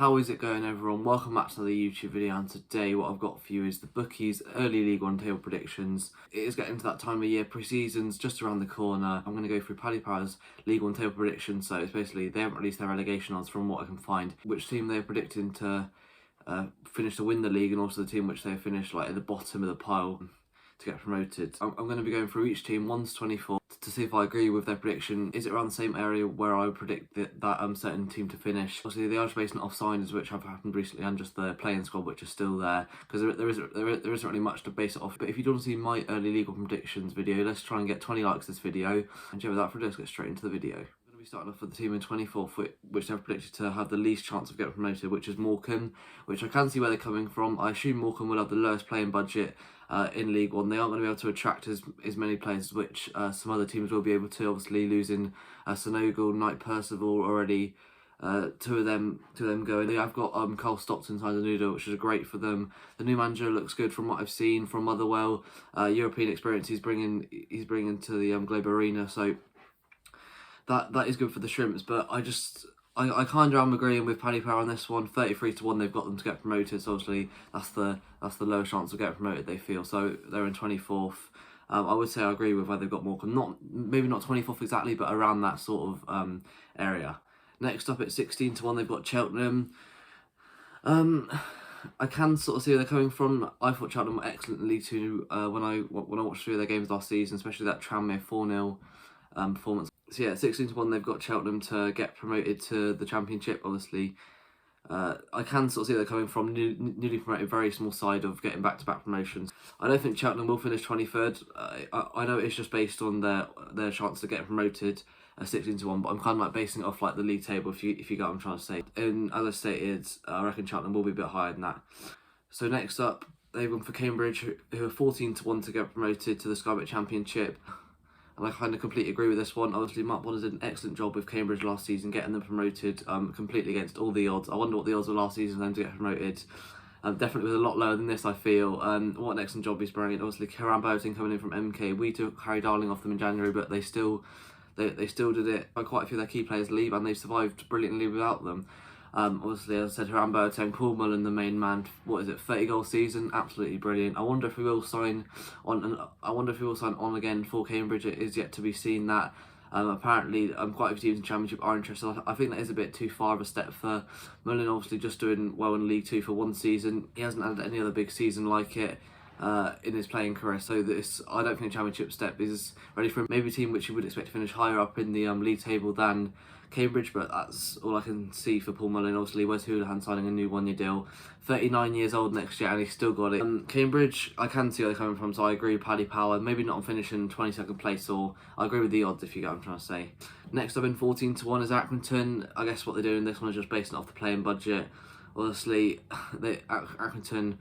How is it going, everyone? Welcome back to the YouTube video, and today what I've got for you is the Bookies early League One table predictions. It is getting to that time of year, pre-season's just around the corner. I'm going to go through Paddy Power's League One table predictions, so it's basically they haven't released their relegation odds from what I can find, which team they're predicting to finish to win the league, and also the team which they finished like at the bottom of the pile to get promoted. I'm going to be going through each team 1 to 24 to see if I agree with their prediction. Is it around the same area where I would predict that certain team to finish? Obviously, they are just based off signings which have happened recently and just the playing squad which is still there, because there isn't really much to base it off. But if you don't want to see my early League One predictions video, let's try and get 20 likes this video. And without further ado, let's get straight into the video. We started off with the team in 24th, which they've predicted to have the least chance of getting promoted, which is Morecambe, which I can see where they're coming from. I assume Morecambe will have the lowest playing budget in League One. They aren't going to be able to attract as many players, which some other teams will be able to. Obviously, losing Sonogle, Knight Percival already. Two of them going. They have got Carl Stockton signed a new deal, which is great for them. The new manager looks good from what I've seen from Motherwell. European experience he's bringing to the Globe Arena, so that is good for the Shrimps. But I kind of am agreeing with Paddy Power on this one. 33 to 1, they've got them to get promoted. So obviously that's the lowest chance of getting promoted, they feel. So they're in 24th. I would say I agree with where they've got Morecambe. Maybe not 24th exactly, but around that sort of area. Next up at 16 to 1, they've got Cheltenham. I can sort of see where they're coming from. I thought Cheltenham were excellent in League Two when I watched 3 of their games last season, especially that Tranmere 4-0 performance. So yeah, 16 to 1, they've got Cheltenham to get promoted to the Championship. Obviously, I can sort of see where they're coming from. Newly promoted, very small side of getting back-to-back promotions. I don't think Cheltenham will finish 23rd. I know it's just based on their chance to get promoted, 16 to 1, but I'm kind of like basing it off like the league table. If you get what I'm trying to say. And as I stated, I reckon Cheltenham will be a bit higher than that. So next up, they've gone for Cambridge, who are 14 to 1 to get promoted to the Skybet Championship. And I kind of completely agree with this one. Obviously, Mark Bonner did an excellent job with Cambridge last season, getting them promoted completely against all the odds. I wonder what the odds were last season for them to get promoted. Definitely was a lot lower than this, I feel. What an excellent job he's bringing. Obviously, Kieran Burton coming in from MK. We took Harry Darling off them in January, but they still did it. Quite a few of their key players leave, and they've survived brilliantly without them. Obviously, as I said, Kieran Burton, Paul Mullen, the main man. What is it, 30-goal season? Absolutely brilliant. I wonder if he will sign on again for Cambridge. It is yet to be seen that. Apparently, quite a few teams in Championship are interested. I think that is a bit too far of a step for Mullen. Obviously, just doing well in League Two for one season. He hasn't had any other big season like it in his playing career. So I don't think the Championship step is ready for him. Maybe a team which you would expect to finish higher up in the league table than Cambridge, but that's all I can see for Paul Mullen. Obviously, Wes Houlihan signing a new 1-year deal. 39 years old next year, and he's still got it. Cambridge, I can see where they're coming from, so I agree with Paddy Power. Maybe not on finishing 22nd place, or I agree with the odds, if you get what I'm trying to say. Next up in 14 to 1 is Accrington. I guess what they're doing, this one is just basing it off the playing budget. Honestly, Accrington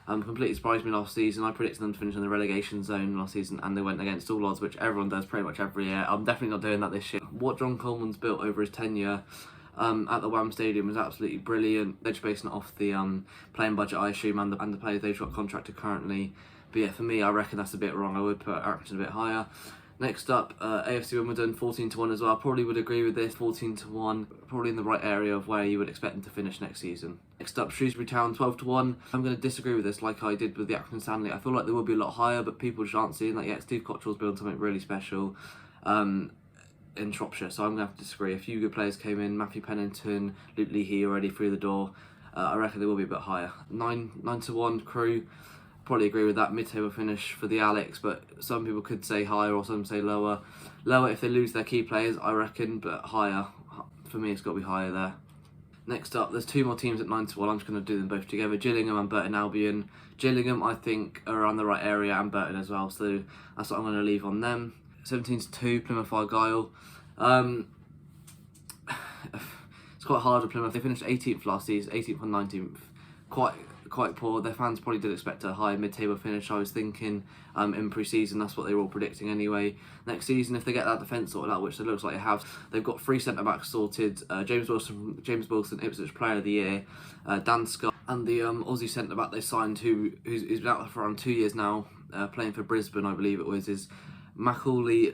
completely surprised me last season. I predicted them to finish in the relegation zone last season, and they went against all odds, which everyone does pretty much every year. I'm definitely not doing that this year. What John Coleman's built over his tenure at the Wham Stadium was absolutely brilliant. They're just basing it off the playing budget, I assume, and the players they've got contracted currently. But yeah, for me, I reckon that's a bit wrong. I would put Accrington a bit higher. Next up, AFC Wimbledon, 14 to 1 as well. I probably would agree with this, 14 to 1. Probably in the right area of where you would expect them to finish next season. Next up, Shrewsbury Town, 12 to 1. I'm going to disagree with this like I did with the Accrington Stanley. I feel like they will be a lot higher, but people just aren't seeing that yet. Steve Cottrell's building something really special in Shropshire, so I'm going to have to disagree. A few good players came in, Matthew Pennington, Luke Leahy already through the door. I reckon they will be a bit higher. 9 to 1, Crew. Probably agree with that mid-table finish for the Alex, but some people could say higher or some say lower. Lower if they lose their key players, I reckon, but higher. For me, it's got to be higher there. Next up, there's 2 more teams at 9 to 1. I'm just going to do them both together. Gillingham and Burton Albion. Gillingham, I think, are around the right area, and Burton as well, so that's what I'm going to leave on them. 17 to 2, Plymouth Argyle. It's quite hard with Plymouth. They finished 18th last season, 18th and 19th. Quite poor. Their fans probably did expect a higher mid-table finish, I was thinking, in pre-season. That's what they were all predicting anyway. Next season, if they get that defence sorted out, which it looks like they have, they've got 3 centre-backs sorted. James Wilson, Ipswich Player of the Year, Dan Scott, and the Aussie centre-back they signed, who's been out there for around 2 years now, playing for Brisbane, I believe it was, is Macaulay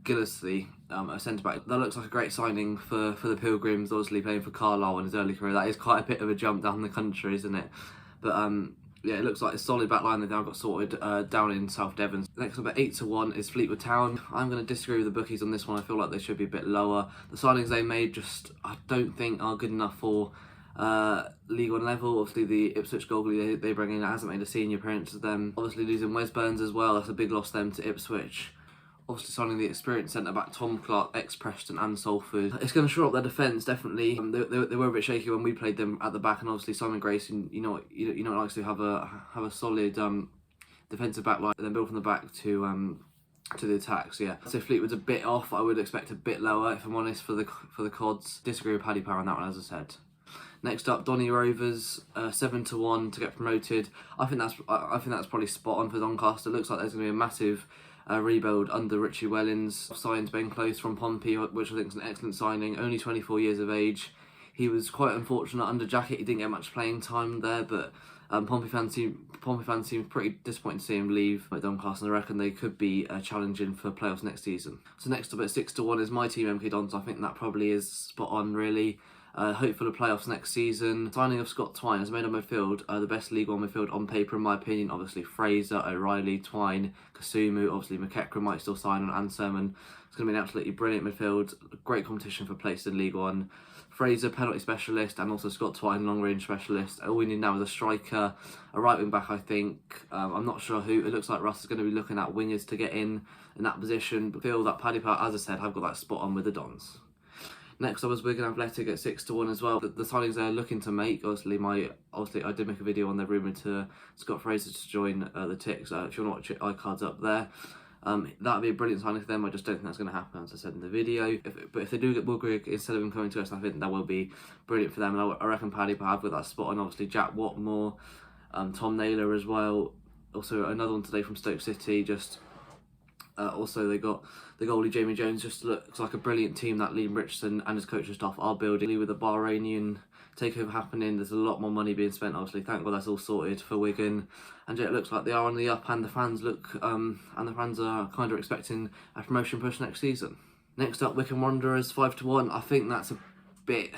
Gillespie. a centre-back. That looks like a great signing for the Pilgrims, obviously playing for Carlisle in his early career. That is quite a bit of a jump down the country, isn't it? But yeah, it looks like a solid back line they've now got sorted down in South Devon. Next up at 8-1 is Fleetwood Town. I'm going to disagree with the bookies on this one. I feel like they should be a bit lower. The signings they made just, I don't think, are good enough for League One level. Obviously the Ipswich goalie they bring in hasn't made a senior appearance with them. Obviously losing Wes Burns as well, that's a big loss them to Ipswich. Obviously signing the experienced centre-back Tom Clark, ex-Preston and Salford. It's going to shore up their defence, definitely. They were a bit shaky when we played them at the back, and obviously Simon Grayson, you know what it likes to have a solid defensive back line, and then build from the back to the attack. So yeah, so Fleetwood's a bit off. I would expect a bit lower, if I'm honest, for the Cods. Disagree with Paddy Power on that one, as I said. Next up, Donnie Rovers, 7-1 to get promoted. I think that's probably spot on for Doncaster. It looks like there's going to be a massive rebuild under Richie Wellens. Signed Ben Close from Pompey, which I think is an excellent signing. Only 24 years of age. He was quite unfortunate under Jacket. He didn't get much playing time there, but Pompey fans seem pretty disappointed to see him leave at Doncaster, and I reckon they could be challenging for playoffs next season. So next up at 6-1 is my team, MK Dons. I think that probably is spot on, really. Hope for the playoffs next season. Signing of Scott Twine has made our midfield the best League One midfield on paper, in my opinion. Obviously Fraser, O'Reilly, Twine, Kasumu, obviously McEachran might still sign on, and Sermon. It's going to be an absolutely brilliant midfield. Great competition for place in League One. Fraser, penalty specialist, and also Scott Twine, long range specialist. All we need now is a striker, a right wing back, I think. I'm not sure who. It looks like Russ is going to be looking at wingers to get in that position. But feel that Paddy Power, as I said, have got that spot on with the Dons. Next up was Wigan Athletic at 6-1 as well. The signings they're looking to make, obviously I did make a video on their rumoured to Scott Fraser to join the Ticks. If you want to watch it, iCard's up there. That would be a brilliant signing for them. I just don't think that's going to happen, as I said in the video. But if they do get Woodgrigg instead of him coming to us, I think that will be brilliant for them. And I reckon Paddy will have got that spot on. Obviously Jack Watmore, Tom Naylor as well. Also another one today from Stoke City. Also they got the goalie Jamie Jones. Just looks like a brilliant team that Liam Richardson and his coaching staff are building. With the Bahrainian takeover happening, there's a lot more money being spent, obviously. Thank God that's all sorted for Wigan. And yeah, it looks like they are on the up, and the fans are kind of expecting a promotion push next season. Next up, Wycombe Wanderers, 5-1. I think that's a bit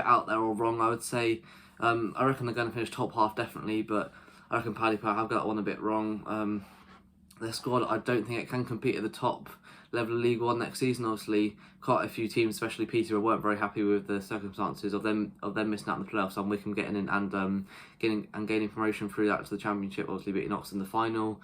out there or wrong, I would say. I reckon they're going to finish top half definitely, but I reckon Paddy Power have got that one a bit wrong. Their squad, I don't think it can compete at the top level of League One next season. Obviously, quite a few teams, especially Peterborough, weren't very happy with the circumstances of them missing out in the playoffs, and Wycombe getting in and gaining promotion through that to the Championship. Obviously, beating Oxford in the final.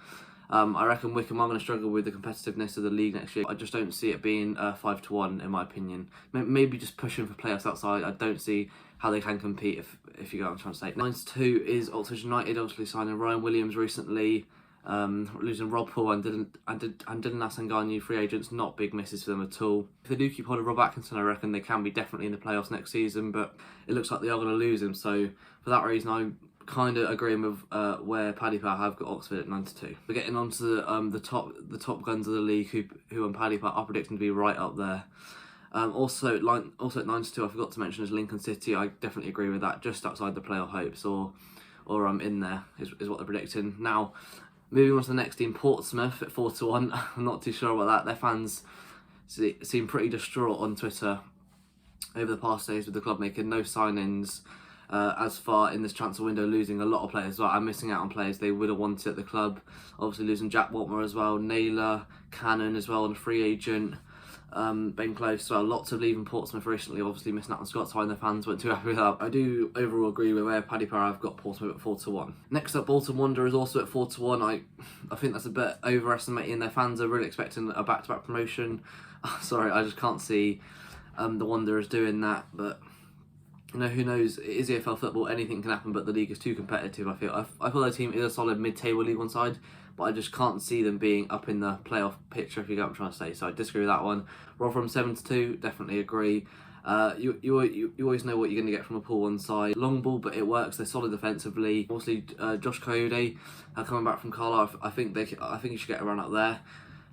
I reckon Wycombe are going to struggle with the competitiveness of the league next year. I just don't see it being 5-1 in my opinion. Maybe just pushing for playoffs outside. I don't see how they can compete if you get what I'm trying to say. 9-2 is Oxford United, obviously signing Ryan Williams recently. Losing Rob Paul and Dylan Asangani, free agents, not big misses for them at all. If they do keep hold of Rob Atkinson, I reckon they can be definitely in the playoffs next season, but it looks like they are going to lose him. So for that reason, I'm kind of agreeing with where Paddy Power have got Oxford at 9-2. We're getting on to the top guns of the league, who and Paddy Power are predicting to be right up there. Also at 9-2, I forgot to mention is Lincoln City. I definitely agree with that. Just outside the playoff hopes, or in there is what they're predicting now. Moving on to the next team, Portsmouth at 4-1. I'm not too sure about that. Their fans seem pretty distraught on Twitter over the past days with the club making no signings as far in this transfer window, losing a lot of players. I'm missing out on players they would have wanted at the club. Obviously losing Jack Watmore as well, Naylor, Cannon as well, and a free agent. Ben Close as well. Lots of leaving Portsmouth recently, obviously missing out on Scott Twine. The fans weren't too happy with that. I do overall agree with where Paddy Power have got Portsmouth at 4-1. Next up, Bolton Wanderers also at 4-1. I think that's a bit overestimating. Their fans are really expecting a back-to-back promotion. Sorry, I just can't see the Wanderers doing that, but you know, who knows? It is EFL football, anything can happen, but the league is too competitive. I feel their team is a solid mid-table League One side, but I just can't see them being up in the playoff picture, if you get what I'm trying to say. So I disagree with that one. Rotherham 7-2, definitely agree. You always know what you're going to get from a pool one side. Long ball, but it works. They're solid defensively. Obviously, Josh Coyote coming back from Carlisle. I think he should get a run up there.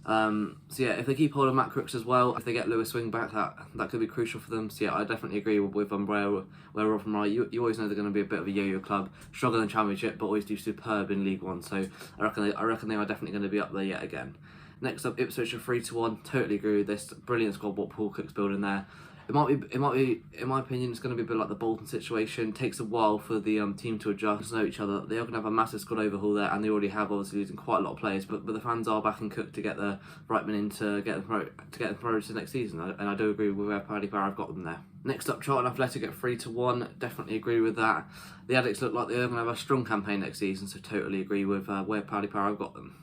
So yeah, if they keep hold of Matt Crooks as well, if they get Lewis Swing back, that could be crucial for them. So yeah, I definitely agree with where Rotherham are. You always know they're going to be a bit of a yo-yo club, struggle in the Championship, but always do superb in League One. So I reckon they are definitely going to be up there yet again. Next up, Ipswich are 3-1. Totally agree with this. Brilliant squad what Paul Cook's building there. It might be, in my opinion, it's going to be a bit like the Bolton situation. It takes a while for the team to adjust, to know each other. They are going to have a massive squad overhaul there, and they already have, obviously losing quite a lot of players. But the fans are backing Cook to get the right men in to get them promoted to next season, and I do agree with where Paddy Power have got them there. Next up, Charlton Athletic at 3-1. Definitely agree with that. The Addicts look like they're going to have a strong campaign next season, so totally agree with where Paddy Power have got them.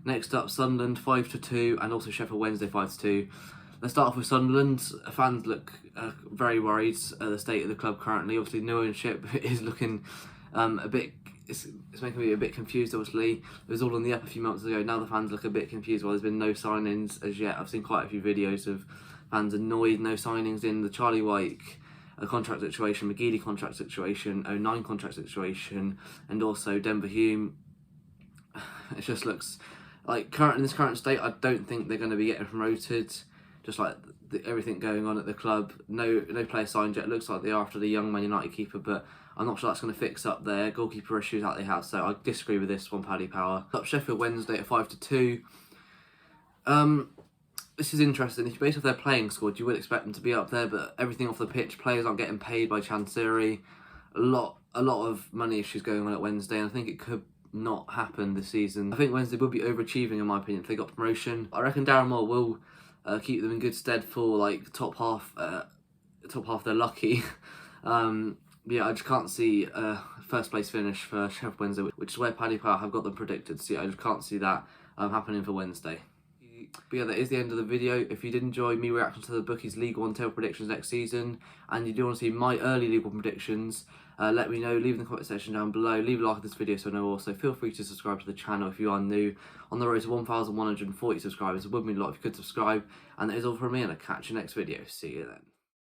Next up, Sunderland 5-2, and also Sheffield Wednesday 5-2. Let's start off with Sunderland. Fans look very worried at the state of the club currently. Obviously, new ownership is looking a bit. It's making me a bit confused. Obviously, it was all on the up a few months ago. Now the fans look a bit confused. Well, there's been no signings as yet. I've seen quite a few videos of fans annoyed. No signings in the Charlie White contract situation, McGeady contract situation, 09 contract situation, and also Denver Hume. It just looks like in this current state. I don't think they're going to be getting promoted. Just like everything going on at the club, no player signed yet. It looks like they are after the young Man United keeper, but I'm not sure that's going to fix up their goalkeeper issues that they have. So I disagree with this one, Paddy Power. Up Sheffield Wednesday at 5-2. This is interesting. If you base off their playing squad, you would expect them to be up there, but everything off the pitch, players aren't getting paid by Chansiri. A lot of money issues going on at Wednesday, and I think it could not happen this season. I think Wednesday would be overachieving in my opinion if they got promotion. I reckon Darren Moore will keep them in good stead for like top half. They're lucky. Yeah, I just can't see first place finish for Sheffield Wednesday, which is where Paddy Power have got them predicted. So yeah, I just can't see that happening for Wednesday. But yeah, that is the end of the video. If you did enjoy me reacting to the Bookies League 1 table predictions next season, and you do want to see my early League 1 predictions, let me know. Leave in the comment section down below. Leave a like on this video so I know also. Feel free to subscribe to the channel if you are new. On the road to 1,140 subscribers, it would mean a lot if you could subscribe. And that is all from me, and I'll catch you next video. See you then.